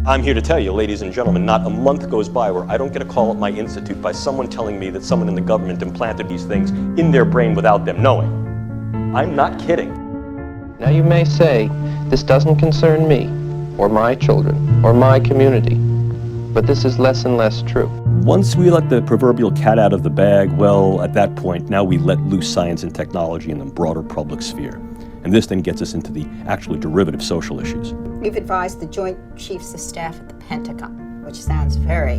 I'm here to tell you, ladies and gentlemen, not a month goes by where I don't get a call at my institute by someone telling me that someone in the government implanted these things in their brain without them knowing. I'm not kidding. Now you may say, this doesn't concern me, or my children, or my community, but this is less and less true. Once we let the proverbial cat out of the bag, well, at that point, now we let loose science and technology in the broader public sphere. And this then gets us into the actually derivative social issues. We've advised the Joint Chiefs of Staff at the Pentagon, which sounds very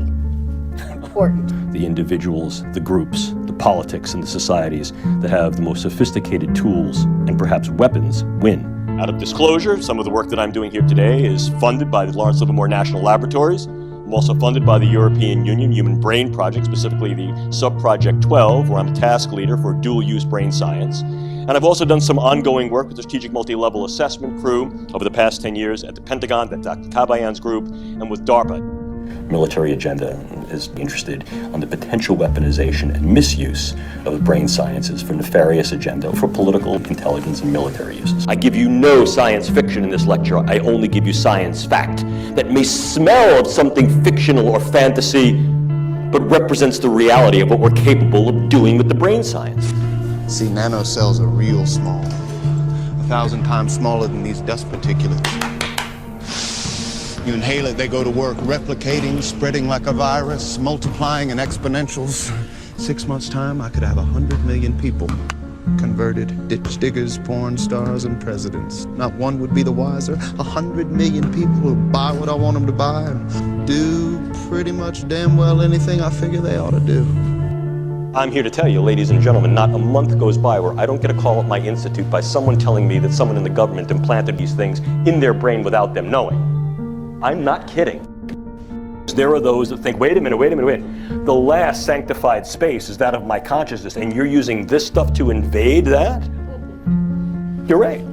important. The individuals, the groups, the politics, and the societies that have the most sophisticated tools and perhaps weapons win. Out of disclosure, some of the work that I'm doing here today is funded by the Lawrence Livermore National Laboratories. I'm also funded by the European Union Human Brain Project, specifically the Sub-Project 12, where I'm a task leader for dual-use brain science. And I've also done some ongoing work with the Strategic Multi-Level Assessment crew over the past 10 years at the Pentagon, that's Dr. Kabayan's group, and with Darpa. Military agenda is interested on the potential weaponization and misuse of the brain sciences for nefarious agenda, for political, intelligence, and military uses. I give you no science fiction in this lecture. I only give you science fact that may smell of something fictional or fantasy, but represents the reality of what we're capable of doing with the brain science. See, nanocells are real small, 1,000 times smaller than these dust particulates. You inhale it, they go to work, replicating, spreading like a virus, multiplying in exponentials. 6 months' time, I could have 100 million people converted, ditch diggers, porn stars, and presidents. Not one would be the wiser. 100 million people who buy what I want them to buy and do pretty much damn well anything I figure they ought to do. I'm here to tell you, ladies and gentlemen, not a month goes by where I don't get a call at my institute by someone telling me that someone in the government implanted these things in their brain without them knowing. I'm not kidding. There are those that think, wait a minute. The last sanctified space is that of my consciousness, and you're using this stuff to invade that? You're right.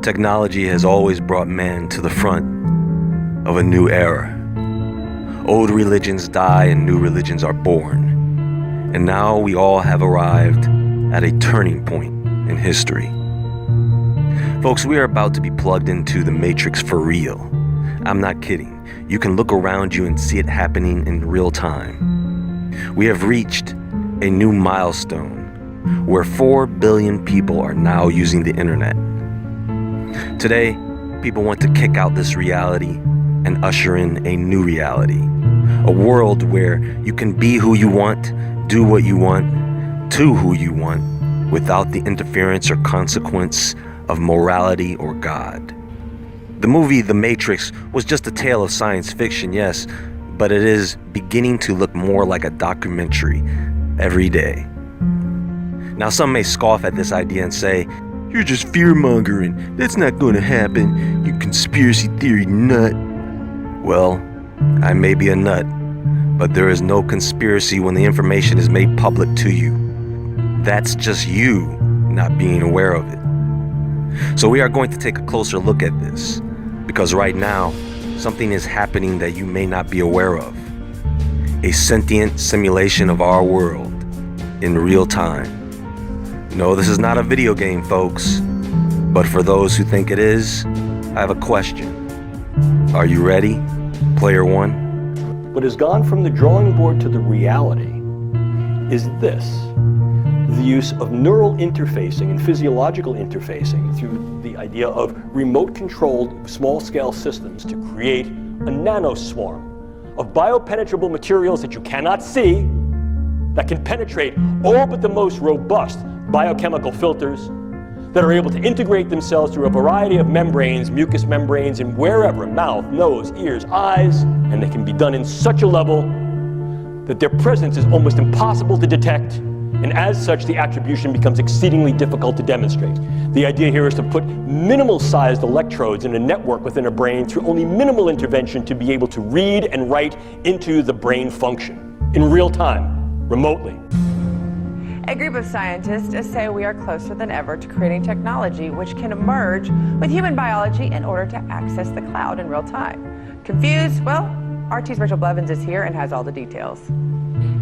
Technology has always brought man to the front of a new era. Old religions die and new religions are born. And now we all have arrived at a turning point in history. Folks, we are about to be plugged into the Matrix for real. I'm not kidding. You can look around you and see it happening in real time. We have reached a new milestone where 4 billion people are now using the internet. Today, people want to kick out this reality and usher in a new reality. A world where you can be who you want, do what you want, to who you want, without the interference or consequence of morality or God. The movie The Matrix was just a tale of science fiction, yes, but it is beginning to look more like a documentary every day. Now, some may scoff at this idea and say, "You're just fear-mongering. That's not going to happen, you conspiracy theory nut." Well, I may be a nut, but there is no conspiracy when the information is made public to you. That's just you not being aware of it. So we are going to take a closer look at this, because right now, something is happening that you may not be aware of. A sentient simulation of our world in real time. No, this is not a video game, folks, but for those who think it is, I have a question. Are you ready, player one? What has gone from the drawing board to the reality is this: the use of neural interfacing and physiological interfacing through the idea of remote-controlled small-scale systems to create a nanoswarm of biopenetrable materials that you cannot see, that can penetrate all but the most robust biochemical filters, that are able to integrate themselves through a variety of membranes, mucous membranes, and wherever, mouth, nose, ears, eyes, and they can be done in such a level that their presence is almost impossible to detect, and as such, the attribution becomes exceedingly difficult to demonstrate. The idea here is to put minimal-sized electrodes in a network within a brain through only minimal intervention to be able to read and write into the brain function in real time, remotely. A group of scientists say we are closer than ever to creating technology which can merge with human biology in order to access the cloud in real time. Confused? Well, RT's Rachel Blevins is here and has all the details.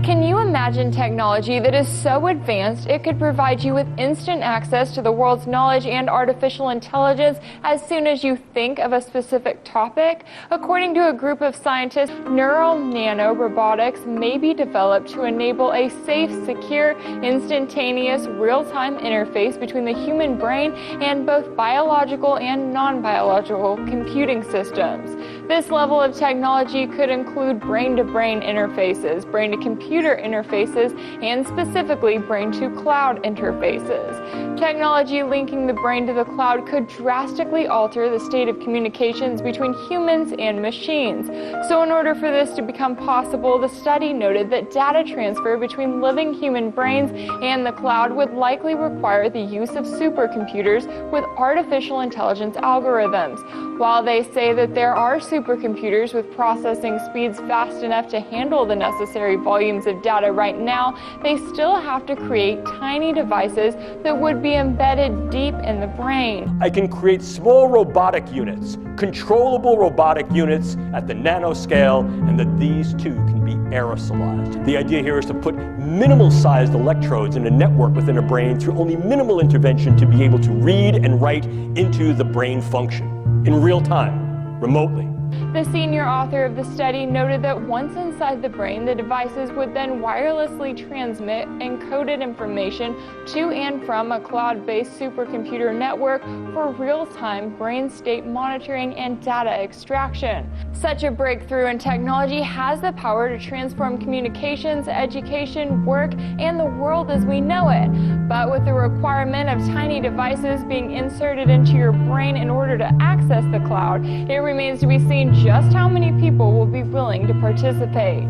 Can you imagine technology that is so advanced it could provide you with instant access to the world's knowledge and artificial intelligence as soon as you think of a specific topic? According to a group of scientists, neuronanorobotics may be developed to enable a safe, secure, instantaneous, real-time interface between the human brain and both biological and non-biological computing systems. This level of technology could include brain-to-brain interfaces, brain-to-computer interfaces, and specifically brain-to-cloud interfaces. Technology linking the brain to the cloud could drastically alter the state of communications between humans and machines. So in order for this to become possible, the study noted that data transfer between living human brains and the cloud would likely require the use of supercomputers with artificial intelligence algorithms. While they say that there are supercomputers with processing speeds fast enough to handle the necessary volumes of data right now, they still have to create tiny devices that would be embedded deep in the brain. I can create small robotic units, controllable robotic units at the nanoscale, and that these too can be aerosolized. The idea here is to put minimal-sized electrodes in a network within a brain through only minimal intervention to be able to read and write into the brain function in real time, remotely. The senior author of the study noted that once inside the brain, the devices would then wirelessly transmit encoded information to and from a cloud-based supercomputer network for real-time brain state monitoring and data extraction. Such a breakthrough in technology has the power to transform communications, education, work, and the world as we know it. But with the requirement of tiny devices being inserted into your brain in order to access the cloud, it remains to be seen just how many people will be willing to participate.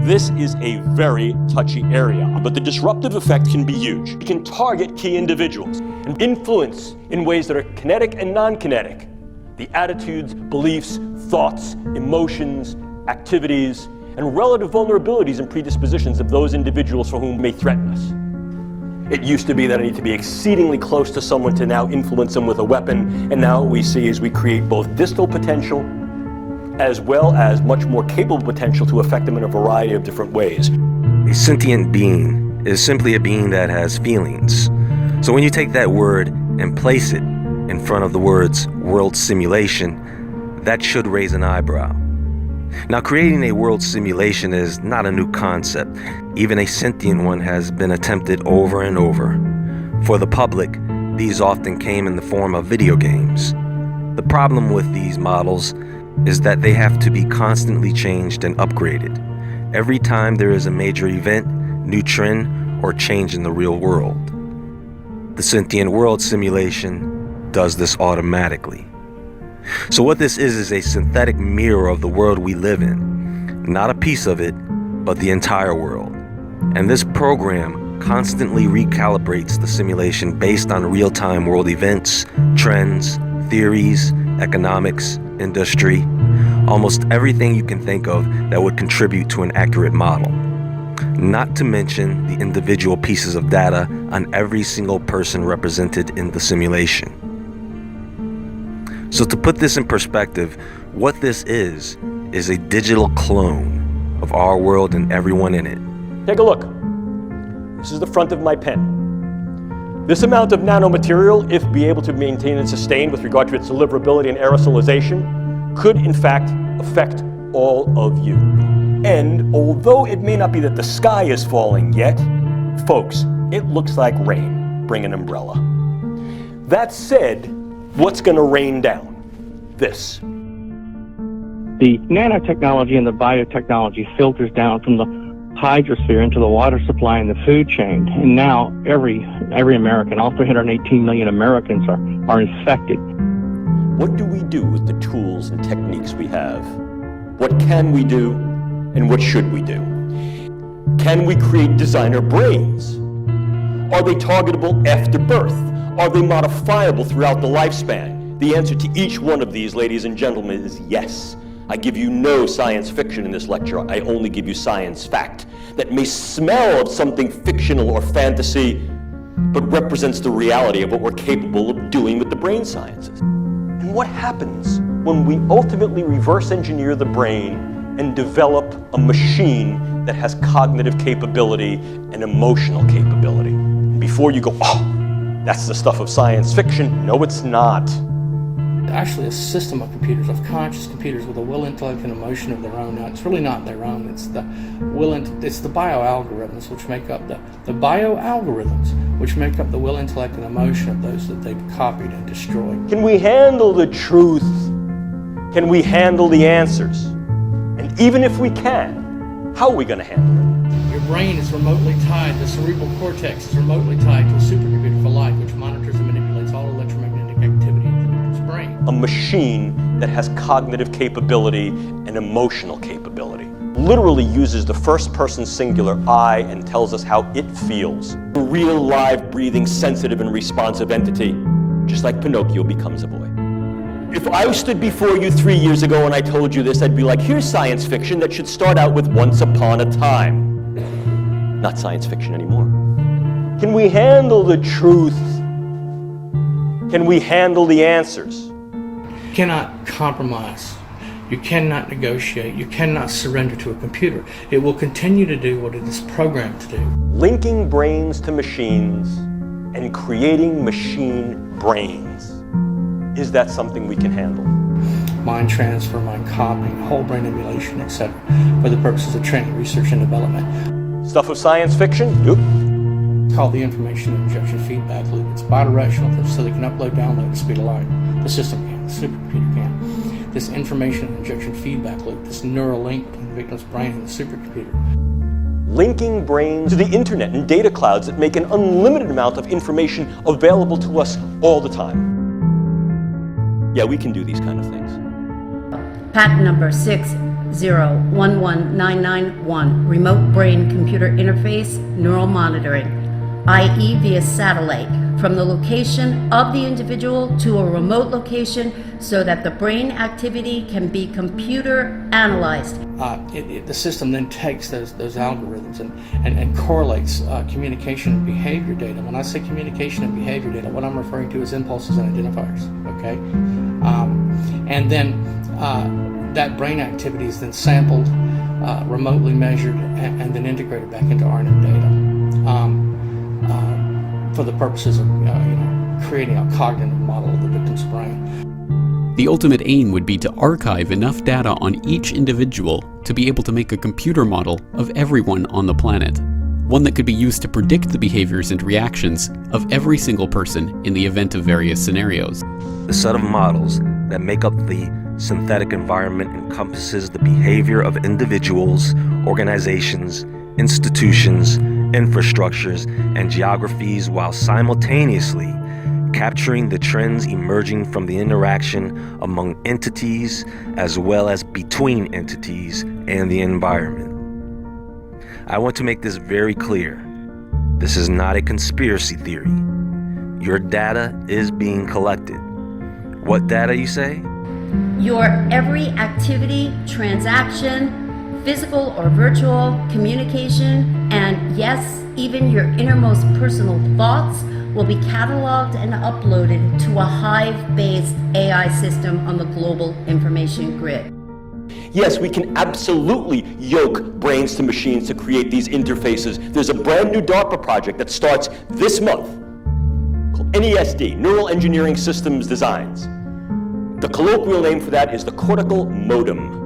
This is a very touchy area, but the disruptive effect can be huge. It can target key individuals and influence in ways that are kinetic and non-kinetic the attitudes, beliefs, thoughts, emotions, activities, and relative vulnerabilities and predispositions of those individuals for whom may threaten us. It used to be that I need to be exceedingly close to someone to now influence them with a weapon, and now what we see is we create both distal potential as well as much more capable potential to affect them in a variety of different ways. A sentient being is simply a being that has feelings. So when you take that word and place it in front of the words world simulation, that should raise an eyebrow. Now, creating a world simulation is not a new concept. Even a sentient one has been attempted over and over. For the public, these often came in the form of video games. The problem with these models is that they have to be constantly changed and upgraded. Every time there is a major event, new trend, or change in the real world. The Sentient World Simulation does this automatically. So what this is a synthetic mirror of the world we live in. Not a piece of it, but the entire world. And this program constantly recalibrates the simulation based on real-time world events, trends, theories, economics, industry, almost everything you can think of that would contribute to an accurate model. Not to mention the individual pieces of data on every single person represented in the simulation. So to put this in perspective, what this is a digital clone of our world and everyone in it. Take a look. This is the front of my pen. This amount of nanomaterial, if be able to maintain and sustain with regard to its deliverability and aerosolization, could in fact affect all of you. And although it may not be that the sky is falling yet, folks, it looks like rain. Bring an umbrella. That said, what's going to rain down? This. The nanotechnology and the biotechnology filters down from the hydrosphere into the water supply and the food chain. And now every American, all 318 million Americans are infected. What do we do with the tools and techniques we have? What can we do and what should we do? Can we create designer brains? Are they targetable after birth? Are they modifiable throughout the lifespan? The answer to each one of these, ladies and gentlemen, is yes. I give you no science fiction in this lecture. I only give you science fact that may smell of something fictional or fantasy, but represents the reality of what we're capable of doing with the brain sciences. And what happens when we ultimately reverse engineer the brain and develop a machine that has cognitive capability and emotional capability. And before you go, oh, that's the stuff of science fiction, no, it's not. Actually a system of computers, of conscious computers with a will, intellect, and emotion of their own. Now, it's really not their own. It's the it's the bioalgorithms which make up the bioalgorithms which make up the will, intellect, and emotion of those that they've copied and destroyed. Can we handle the truth? Can we handle the answers? And even if we can, how are we going to handle it? Your brain is remotely tied, the cerebral cortex is remotely tied to a supercomputer for life, which monitors and manipulates all electromagnetic activity in the victim's brain. A machine that has cognitive capability and emotional capability. Literally uses the first person singular I and tells us how it feels. A real, live, breathing, sensitive, and responsive entity, just like Pinocchio becomes a boy. If I stood before you 3 years ago and I told you this, I'd be like, here's science fiction that should start out with once upon a time. Not science fiction anymore. Can we handle the truth? Can we handle the answers? You cannot compromise. You cannot negotiate. You cannot surrender to a computer. It will continue to do what it is programmed to do. Linking brains to machines and creating machine brains. Is that something we can handle? Mind transfer, mind copying, whole brain emulation, etc., for the purposes of training, research, and development. Stuff of science fiction? Nope. It's called the information injection feedback loop. It's bidirectional, so they can upload, download at the speed of light. The system can, the supercomputer can. This information injection feedback loop, this neural link between the victim's brain and the supercomputer. Linking brains to the internet and data clouds that make an unlimited amount of information available to us all the time. Yeah, we can do these kind of things. Patent number 6011991, remote brain computer interface neural monitoring, i.e. via satellite, from the location of the individual to a remote location so that the brain activity can be computer analyzed. The system then takes those algorithms and correlates communication and behavior data. When I say communication and behavior data, what I'm referring to is impulses and identifiers, okay? And then that brain activity is then sampled, remotely measured, and then integrated back into RNN data for the purposes of creating a cognitive model of the victim's brain. The ultimate aim would be to archive enough data on each individual to be able to make a computer model of everyone on the planet. One that could be used to predict the behaviors and reactions of every single person in the event of various scenarios. The set of models that make up the synthetic environment encompasses the behavior of individuals, organizations, institutions, infrastructures, and geographies while simultaneously capturing the trends emerging from the interaction among entities as well as between entities and the environment. I want to make this very clear. This is not a conspiracy theory. Your data is being collected. What data, you say? Your every activity, transaction, physical or virtual, communication, and yes, even your innermost personal thoughts will be cataloged and uploaded to a Hive-based AI system on the global information grid. Yes, we can absolutely yoke brains to machines to create these interfaces. There's a brand new Darpa project that starts this month called NESD, Neural Engineering Systems Designs. The colloquial name for that is the cortical modem.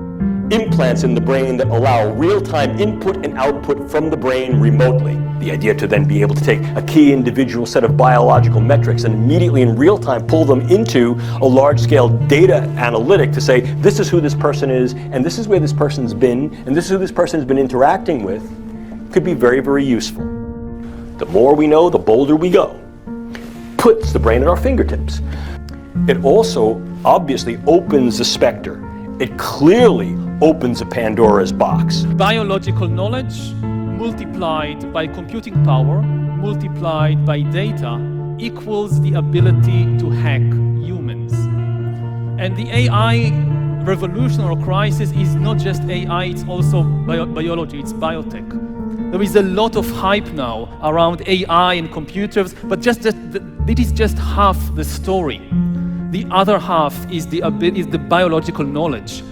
Implants in the brain that allow real-time input and output from the brain remotely. The idea to then be able to take a key individual set of biological metrics and immediately in real time pull them into a large-scale data analytic to say, this is who this person is, and this is where this person's been, and this is who this person has been interacting with, could be very, very useful. The more we know, the bolder we go. Puts the brain at our fingertips. It also obviously opens the specter. It clearly opens a Pandora's box. Biological knowledge multiplied by computing power, multiplied by data, equals the ability to hack humans. And the AI revolution or crisis is not just AI, it's also biology, it's biotech. There is a lot of hype now around AI and computers, but it is just half the story. The other half is the biological knowledge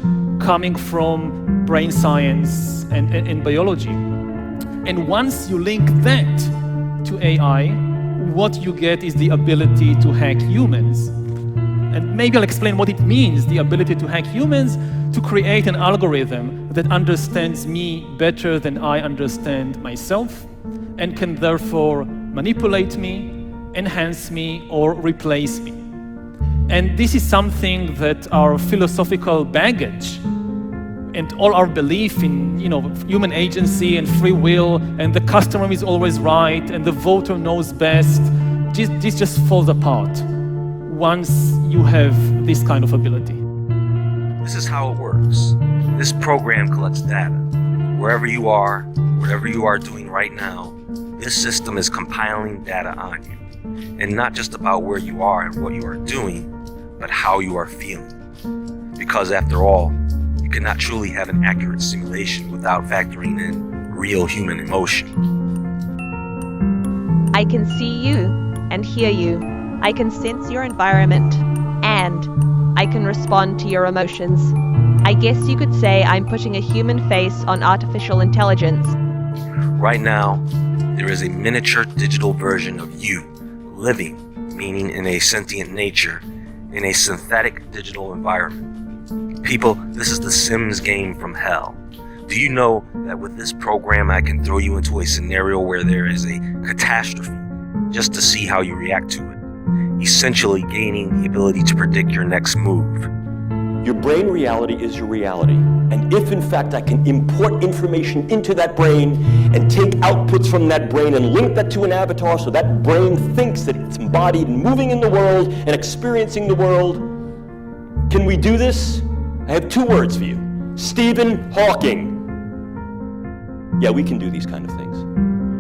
coming from brain science and biology. And once you link that to AI, what you get is the ability to hack humans. And maybe I'll explain what it means, the ability to hack humans, to create an algorithm that understands me better than I understand myself, and can therefore manipulate me, enhance me, or replace me. And this is something that our philosophical baggage and all our belief in, human agency and free will, and the customer is always right, and the voter knows best, this just falls apart once you have this kind of ability. This is how it works. This program collects data. Wherever you are, whatever you are doing right now, this system is compiling data on you. And not just about where you are and what you are doing, but how you are feeling. Because after all, you cannot truly have an accurate simulation without factoring in real human emotion. I can see you and hear you. I can sense your environment, and I can respond to your emotions. I guess you could say I'm putting a human face on artificial intelligence. Right now, there is a miniature digital version of you, living, meaning in a sentient nature, in a synthetic digital environment. People, this is the Sims game from hell. Do you know that with this program I can throw you into a scenario where there is a catastrophe just to see how you react to it, essentially gaining the ability to predict your next move? Your brain reality is your reality. And if in fact I can import information into that brain and take outputs from that brain and link that to an avatar so that brain thinks that it's embodied and moving in the world and experiencing the world, can we do this? I have two words for you. Stephen Hawking. Yeah, we can do these kind of things.